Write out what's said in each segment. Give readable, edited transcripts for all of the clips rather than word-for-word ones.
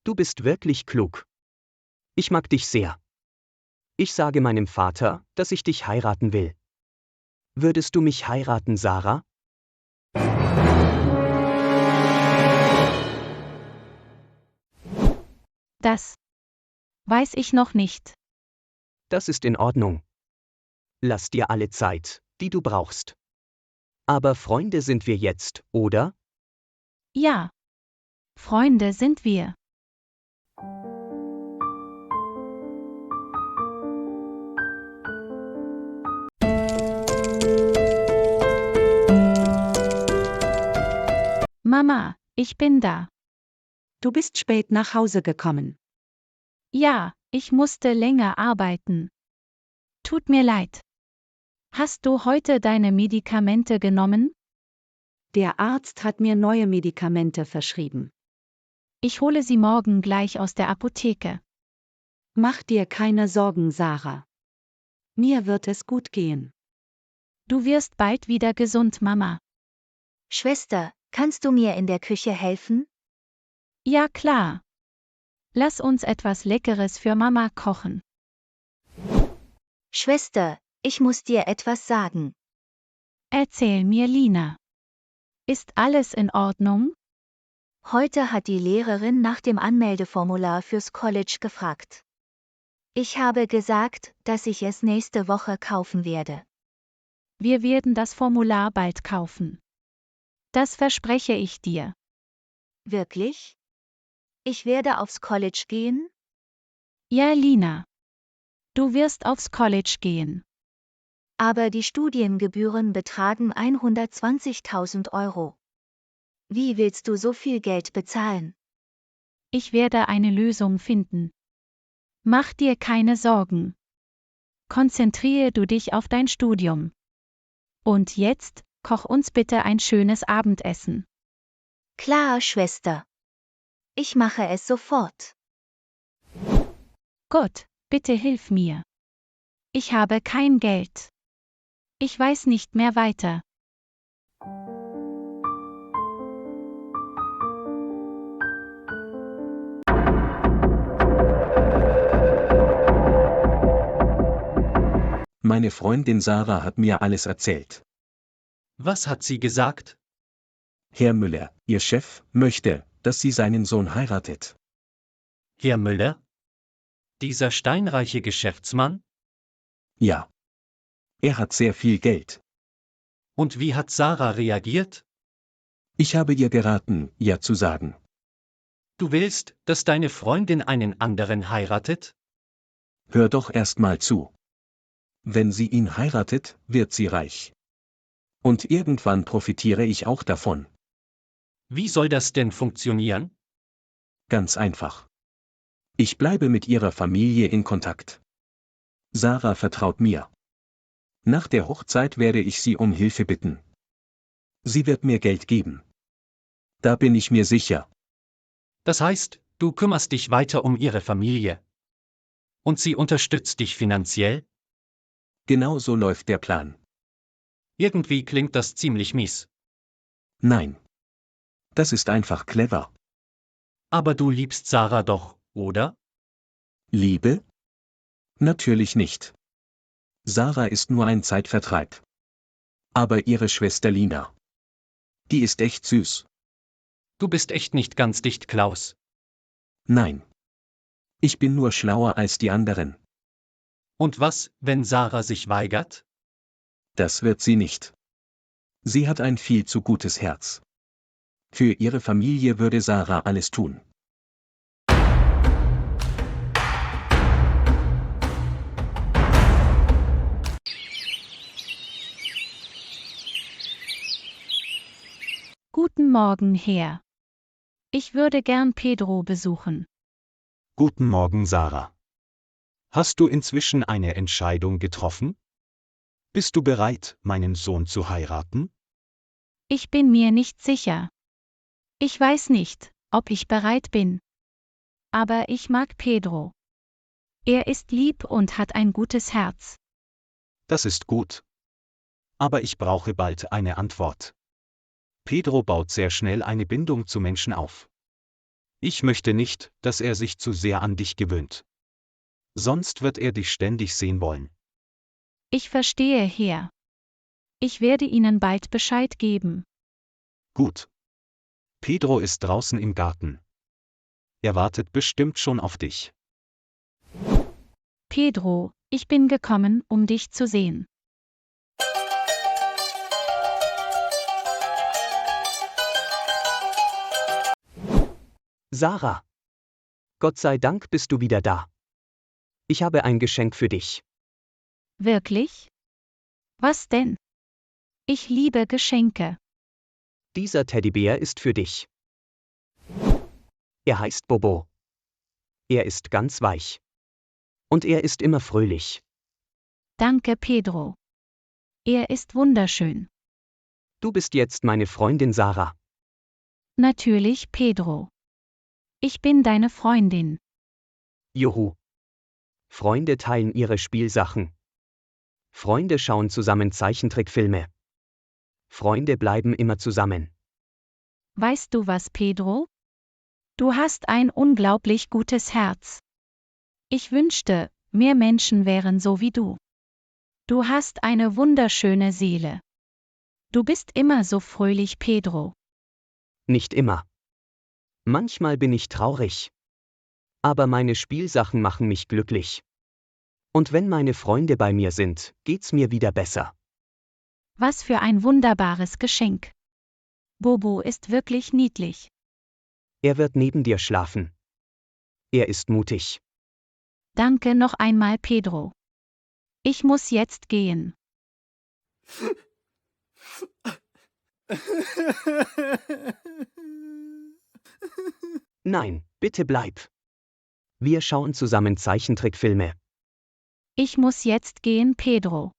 Du bist wirklich klug. Ich mag dich sehr. Ich sage meinem Vater, dass ich dich heiraten will. Würdest du mich heiraten, Sarah? Das weiß ich noch nicht. Das ist in Ordnung. Lass dir alle Zeit, die du brauchst. Aber Freunde sind wir jetzt, oder? Ja. Freunde sind wir. Mama, ich bin da. Du bist spät nach Hause gekommen. Ja, ich musste länger arbeiten. Tut mir leid. Hast du heute deine Medikamente genommen? Der Arzt hat mir neue Medikamente verschrieben. Ich hole sie morgen gleich aus der Apotheke. Mach dir keine Sorgen, Sarah. Mir wird es gut gehen. Du wirst bald wieder gesund, Mama. Schwester, kannst du mir in der Küche helfen? Ja, klar. Lass uns etwas Leckeres für Mama kochen. Schwester, ich muss dir etwas sagen. Erzähl mir, Lina. Ist alles in Ordnung? Heute hat die Lehrerin nach dem Anmeldeformular fürs College gefragt. Ich habe gesagt, dass ich es nächste Woche kaufen werde. Wir werden das Formular bald kaufen. Das verspreche ich dir. Wirklich? Ich werde aufs College gehen? Ja, Lina. Du wirst aufs College gehen. Aber die Studiengebühren betragen 120.000 Euro. Wie willst du so viel Geld bezahlen? Ich werde eine Lösung finden. Mach dir keine Sorgen. Konzentriere du dich auf dein Studium. Und jetzt, koch uns bitte ein schönes Abendessen. Klar, Schwester. Ich mache es sofort. Gott, bitte hilf mir. Ich habe kein Geld. Ich weiß nicht mehr weiter. Meine Freundin Sarah hat mir alles erzählt. Was hat sie gesagt? Herr Müller, Ihr Chef, möchte, dass sie seinen Sohn heiratet. Herr Müller? Dieser steinreiche Geschäftsmann? Ja. Er hat sehr viel Geld. Und wie hat Sarah reagiert? Ich habe ihr geraten, ja zu sagen. Du willst, dass deine Freundin einen anderen heiratet? Hör doch erst mal zu. Wenn sie ihn heiratet, wird sie reich. Und irgendwann profitiere ich auch davon. Wie soll das denn funktionieren? Ganz einfach. Ich bleibe mit ihrer Familie in Kontakt. Sarah vertraut mir. Nach der Hochzeit werde ich sie um Hilfe bitten. Sie wird mir Geld geben. Da bin ich mir sicher. Das heißt, du kümmerst dich weiter um ihre Familie. Und sie unterstützt dich finanziell? Genau so läuft der Plan. Irgendwie klingt das ziemlich mies. Nein. Das ist einfach clever. Aber du liebst Sarah doch, oder? Liebe? Natürlich nicht. Sarah ist nur ein Zeitvertreib. Aber ihre Schwester Lina. Die ist echt süß. Du bist echt nicht ganz dicht, Klaus. Nein. Ich bin nur schlauer als die anderen. Und was, wenn Sarah sich weigert? Das wird sie nicht. Sie hat ein viel zu gutes Herz. Für ihre Familie würde Sarah alles tun. Guten Morgen, Herr. Ich würde gern Pedro besuchen. Guten Morgen, Sarah. Hast du inzwischen eine Entscheidung getroffen? Bist du bereit, meinen Sohn zu heiraten? Ich bin mir nicht sicher. Ich weiß nicht, ob ich bereit bin. Aber ich mag Pedro. Er ist lieb und hat ein gutes Herz. Das ist gut. Aber ich brauche bald eine Antwort. Pedro baut sehr schnell eine Bindung zu Menschen auf. Ich möchte nicht, dass er sich zu sehr an dich gewöhnt. Sonst wird er dich ständig sehen wollen. Ich verstehe, Herr. Ich werde Ihnen bald Bescheid geben. Gut. Pedro ist draußen im Garten. Er wartet bestimmt schon auf dich. Pedro, ich bin gekommen, um dich zu sehen. Sarah. Gott sei Dank bist du wieder da. Ich habe ein Geschenk für dich. Wirklich? Was denn? Ich liebe Geschenke. Dieser Teddybär ist für dich. Er heißt Bobo. Er ist ganz weich. Und er ist immer fröhlich. Danke, Pedro. Er ist wunderschön. Du bist jetzt meine Freundin Sarah. Natürlich, Pedro. Ich bin deine Freundin. Juhu. Freunde teilen ihre Spielsachen. Freunde schauen zusammen Zeichentrickfilme. Freunde bleiben immer zusammen. Weißt du was, Pedro? Du hast ein unglaublich gutes Herz. Ich wünschte, mehr Menschen wären so wie du. Du hast eine wunderschöne Seele. Du bist immer so fröhlich, Pedro. Nicht immer. Manchmal bin ich traurig. Aber meine Spielsachen machen mich glücklich. Und wenn meine Freunde bei mir sind, geht's mir wieder besser. Was für ein wunderbares Geschenk. Bobo ist wirklich niedlich. Er wird neben dir schlafen. Er ist mutig. Danke noch einmal, Pedro. Ich muss jetzt gehen. Nein, bitte bleib. Wir schauen zusammen Zeichentrickfilme. Ich muss jetzt gehen, Pedro.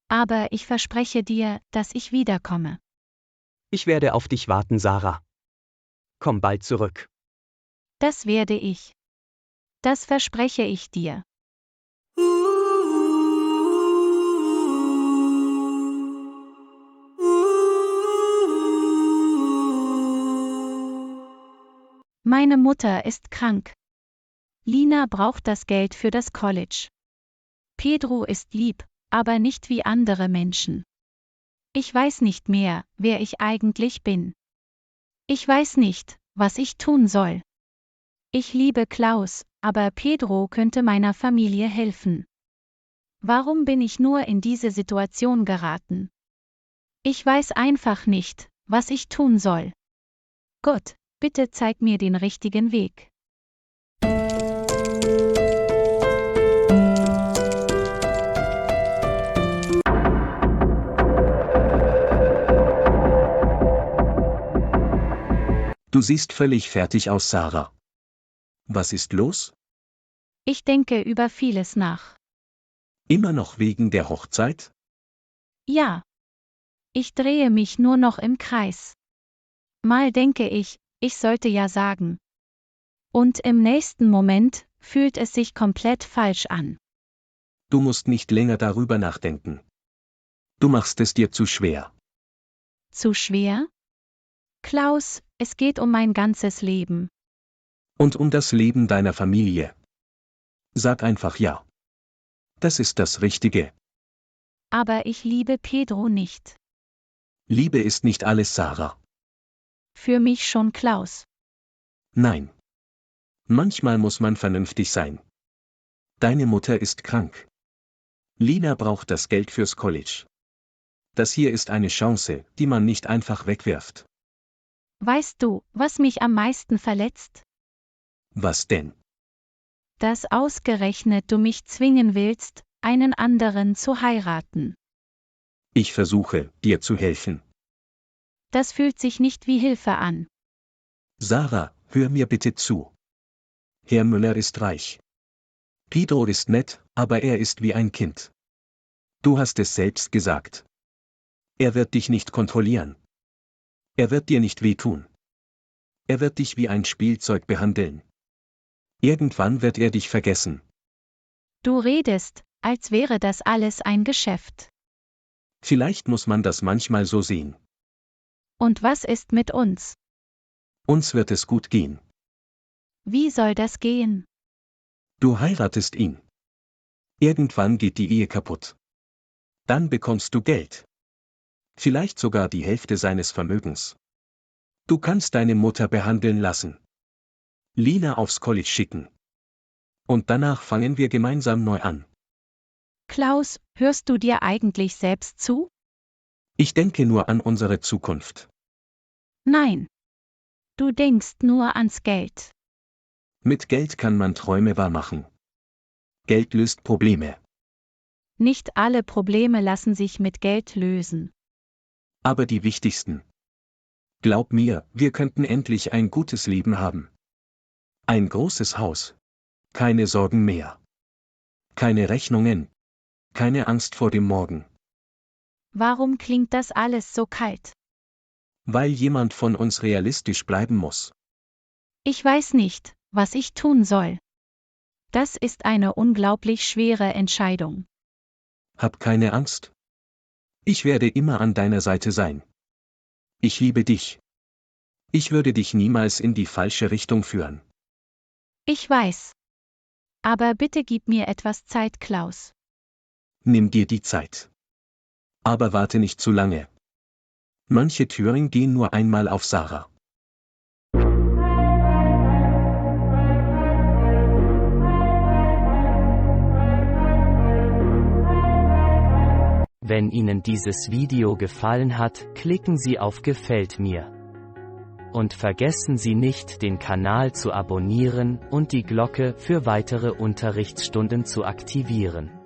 Aber ich verspreche dir, dass ich wiederkomme. Ich werde auf dich warten, Sarah. Komm bald zurück. Das werde ich. Das verspreche ich dir. Meine Mutter ist krank. Lina braucht das Geld für das College. Pedro ist lieb, aber nicht wie andere Menschen. Ich weiß nicht mehr, wer ich eigentlich bin. Ich weiß nicht, was ich tun soll. Ich liebe Klaus, aber Pedro könnte meiner Familie helfen. Warum bin ich nur in diese Situation geraten? Ich weiß einfach nicht, was ich tun soll. Gott, bitte zeig mir den richtigen Weg. Du siehst völlig fertig aus, Sarah. Was ist los? Ich denke über vieles nach. Immer noch wegen der Hochzeit? Ja. Ich drehe mich nur noch im Kreis. Mal denke ich sollte ja sagen. Und im nächsten Moment fühlt es sich komplett falsch an. Du musst nicht länger darüber nachdenken. Du machst es dir zu schwer. Zu schwer? Klaus, es geht um mein ganzes Leben. Und um das Leben deiner Familie. Sag einfach ja. Das ist das Richtige. Aber ich liebe Pedro nicht. Liebe ist nicht alles, Sarah. Für mich schon, Klaus. Nein. Manchmal muss man vernünftig sein. Deine Mutter ist krank. Lina braucht das Geld fürs College. Das hier ist eine Chance, die man nicht einfach wegwirft. Weißt du, was mich am meisten verletzt? Was denn? Dass ausgerechnet du mich zwingen willst, einen anderen zu heiraten. Ich versuche, dir zu helfen. Das fühlt sich nicht wie Hilfe an. Sarah, hör mir bitte zu. Herr Müller ist reich. Pedro ist nett, aber er ist wie ein Kind. Du hast es selbst gesagt. Er wird dich nicht kontrollieren. Er wird dir nicht wehtun. Er wird dich wie ein Spielzeug behandeln. Irgendwann wird er dich vergessen. Du redest, als wäre das alles ein Geschäft. Vielleicht muss man das manchmal so sehen. Und was ist mit uns? Uns wird es gut gehen. Wie soll das gehen? Du heiratest ihn. Irgendwann geht die Ehe kaputt. Dann bekommst du Geld. Vielleicht sogar die Hälfte seines Vermögens. Du kannst deine Mutter behandeln lassen. Lina aufs College schicken. Und danach fangen wir gemeinsam neu an. Klaus, hörst du dir eigentlich selbst zu? Ich denke nur an unsere Zukunft. Nein. Du denkst nur ans Geld. Mit Geld kann man Träume wahrmachen. Geld löst Probleme. Nicht alle Probleme lassen sich mit Geld lösen. Aber die wichtigsten. Glaub mir, wir könnten endlich ein gutes Leben haben. Ein großes Haus. Keine Sorgen mehr. Keine Rechnungen. Keine Angst vor dem Morgen. Warum klingt das alles so kalt? Weil jemand von uns realistisch bleiben muss. Ich weiß nicht, was ich tun soll. Das ist eine unglaublich schwere Entscheidung. Hab keine Angst. Ich werde immer an deiner Seite sein. Ich liebe dich. Ich würde dich niemals in die falsche Richtung führen. Ich weiß. Aber bitte gib mir etwas Zeit, Klaus. Nimm dir die Zeit. Aber warte nicht zu lange. Manche Türen gehen nur einmal auf Sarah. Wenn Ihnen dieses Video gefallen hat, klicken Sie auf Gefällt mir. Und vergessen Sie nicht, den Kanal zu abonnieren und die Glocke für weitere Unterrichtsstunden zu aktivieren.